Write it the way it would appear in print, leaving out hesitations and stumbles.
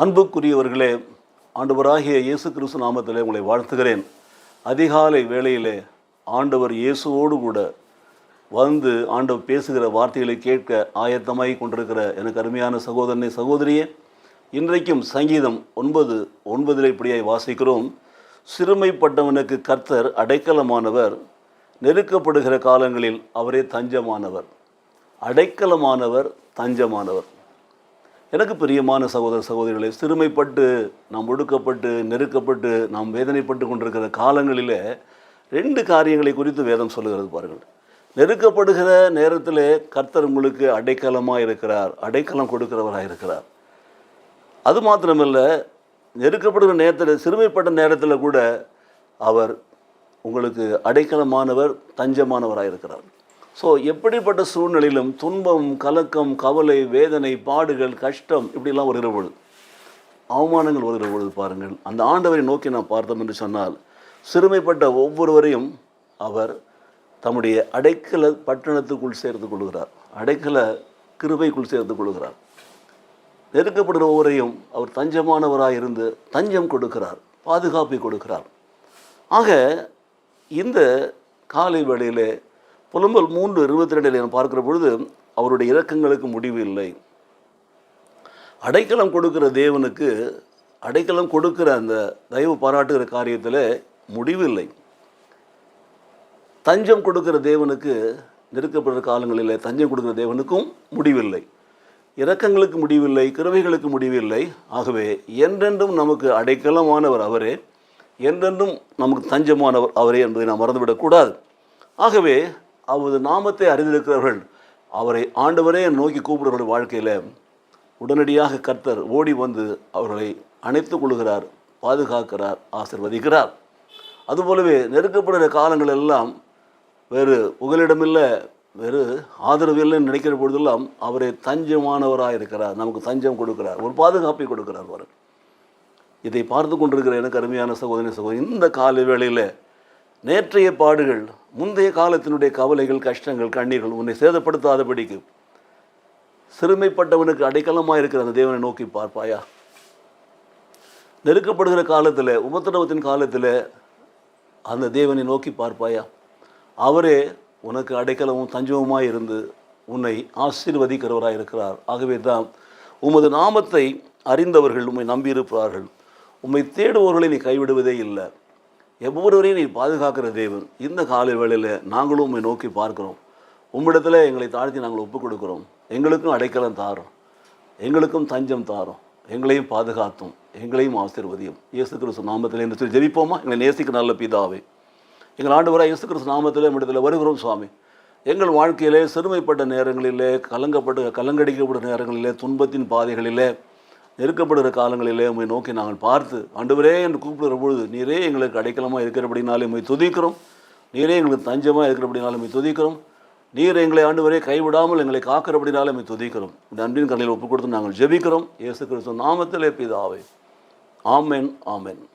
அன்புக்குரியவர்களே, ஆண்டவராகிய இயேசு கிறிஸ்து நாமத்திலே உங்களை வாழ்த்துகிறேன். அதிகாலை வேளையிலே ஆண்டவர் இயேசுவோடு கூட வந்து ஆண்டவர் பேசுகிற வார்த்தைகளை கேட்க ஆயத்தமாகி கொண்டிருக்கிற எனக்கு அருமையான சகோதரனே, சகோதரியே, இன்றைக்கும் சங்கீதம் 9:9 இப்படியாய் வாசிக்கிறோம். சிறுமைப்பட்டவனுக்கு கர்த்தர் அடைக்கலமானவர், நெருக்கப்படுகிற காலங்களில் அவரே தஞ்சமானவர். அடைக்கலமானவர், தஞ்சமானவர். எனக்கு பிரியமான சகோதர சகோதரிகளே, சிறுமைப்பட்டு நாம் ஒடுக்கப்பட்டு நெருக்கப்பட்டு நாம் வேதனைப்பட்டு கொண்டிருக்கிற காலங்களில் 2 காரியங்களை குறித்து வேதம் சொல்லுகிறது பாருங்கள். நெருக்கப்படுகிற நேரத்தில் கர்த்தர் உங்களுக்கு அடைக்கலமாக இருக்கிறார், அடைக்கலம் கொடுக்கிறவராக இருக்கிறார். அது மாத்திரமல்ல, நெருக்கப்படுகிற நேரத்தில், சிறுமைப்பட்ட நேரத்தில் கூட அவர் உங்களுக்கு அடைக்கலமானவர், தஞ்சமானவராக இருக்கிறார். ஸோ எப்படிப்பட்ட சூழ்நிலையிலும் துன்பம், கலக்கம், கவலை, வேதனை, பாடுகள், கஷ்டம் இப்படிலாம் வருகிற பொழுது, அவமானங்கள் வருகிற பொழுது பாருங்கள், அந்த ஆண்டவரை நோக்கி நாம் பார்த்தோம் என்று சொன்னால், சிறுமைப்பட்ட ஒவ்வொருவரையும் அவர் தம்முடைய அடைக்கல பட்டணத்துக்குள் சேர்த்து கொள்கிறார், அடைக்கல கிருபைக்குள் சேர்த்து கொள்கிறார். நெருக்கப்படுகிற ஒவ்வொருவரையும் அவர் தஞ்சமானவராக இருந்து தஞ்சம் கொடுக்கிறார், பாதுகாப்பை கொடுக்கிறார். ஆக இந்த காலை வேளையிலே புலம்பல் 3:22 பார்க்கிற பொழுது, அவருடைய இரக்கங்களுக்கு முடிவு இல்லை. அடைக்கலம் கொடுக்கிற தேவனுக்கு, அடைக்கலம் கொடுக்கிற அந்த தயவு பாராட்டுகிற காரியத்தில் முடிவு இல்லை. தஞ்சம் கொடுக்கிற தேவனுக்கு, நெருக்கப்படுற காலங்களில் தஞ்சம் கொடுக்கிற தேவனுக்கும் முடிவில்லை. இரக்கங்களுக்கு முடிவில்லை, கிருபைகளுக்கு முடிவில்லை. ஆகவே என்றென்றும் நமக்கு அடைக்கலமானவர் அவரே, என்றென்றும் நமக்கு தஞ்சமானவர் அவரே என்பதை நாம் மறந்துவிடக்கூடாது. ஆகவே அவரது நாமத்தை அறிந்திருக்கிறவர்கள், அவரை ஆண்டவரே நோக்கி கூப்பிடுறவர்கள் வாழ்க்கையில் உடனடியாக கர்த்தர் ஓடி வந்து அவர்களை அணைத்துக் கொள்கிறார், பாதுகாக்கிறார், ஆசீர்வதிக்கிறார். அதுபோலவே நெருக்கப்படுகிற காலங்கள் எல்லாம் வேறு புகலிடமில்லை, வேறு ஆதரவு இல்லைன்னு நினைக்கிற பொழுதெல்லாம் அவரை தஞ்சமானவராக இருக்கிறார், நமக்கு தஞ்சம் கொடுக்கிறார், ஒரு பாதுகாப்பை கொடுக்கிறார். அவர் இதை பார்த்து கொண்டிருக்கிற எனக்கு அருமையான சகோதரி சகோதரி, இந்த கால வேளையில் நேற்றைய பாடுகள், முந்தைய காலத்தினுடைய கவலைகள், கஷ்டங்கள், கண்ணீர்கள் உன்னை சேதப்படுத்தாதபடிக்கு சிறுமைப்பட்டவனுக்கு அடைக்கலமாக இருக்கிற அந்த தேவனை நோக்கி பார்ப்பாயா? நெருக்கப்படுகிற காலத்தில், உபத்திரவத்தின் காலத்தில் அந்த தேவனை நோக்கி பார்ப்பாயா? அவரே உனக்கு அடைக்கலமும் தஞ்சமுமாய் இருந்து உன்னை ஆசீர்வதிக்கிறவராக இருக்கிறார். ஆகவே தான் உமது நாமத்தை அறிந்தவர்கள் உம்மை நம்பியிருப்பார்கள், உம்மை தேடுபவர்களை நீ கைவிடுவதே இல்லை, ஒவ்வொருவரையும் நீ பாதுகாக்கிற தேவன். இந்த காலை வேளையில் நாங்களும் உண்மை நோக்கி பார்க்குறோம். உம்மிடத்தில் எங்களை தாழ்த்தி நாங்கள் ஒப்புக் கொடுக்குறோம். எங்களுக்கும் அடைக்கலம் தாரோம், எங்களுக்கும் தஞ்சம் தாரோம், எங்களையும் பாதுகாத்தோம், எங்களையும் ஆசீர்வதியும். இயேசு கிறிஸ்து நாமத்தில் என்று சொல்லி ஜெபிப்போமா? எங்களை நேசிக்க நல்ல பிதாவே, எங்கள் ஆண்டவராக இயேசு கிறிஸ்து நாமத்தில் நம்மிடத்தில் வருகிறோம் சுவாமி. எங்கள் வாழ்க்கையிலே சிறுமைப்பட்ட நேரங்களிலே, கலங்கடிக்கப்பட்ட நேரங்களிலே, துன்பத்தின் பாதைகளிலே, நெருக்கப்படுகிற காலங்களிலே உம்மை நோக்கி நாங்கள் பார்த்து ஆண்டவரே என்று கூப்பிடுகிற பொழுது, நீரே எங்களுக்கு அடைக்கலமாக இருக்கிறபடினாலே உம்மை துதிக்கிறோம், நீரே எங்களுக்கு தஞ்சமாக இருக்கிறபடினாலே உம்மை துதிக்கிறோம், நீர் எங்களை ஆண்டவரே கைவிடாமல் எங்களை காக்கிறபடினாலே உம்மை துதிக்கிறோம். இந்த அன்பின் கரையில் ஒப்புக் கொடுத்து நாங்கள் ஜெபிக்கிறோம். இயேசு கிறிஸ்து நாமத்திலே பிதாவே, ஆமென், ஆமென்.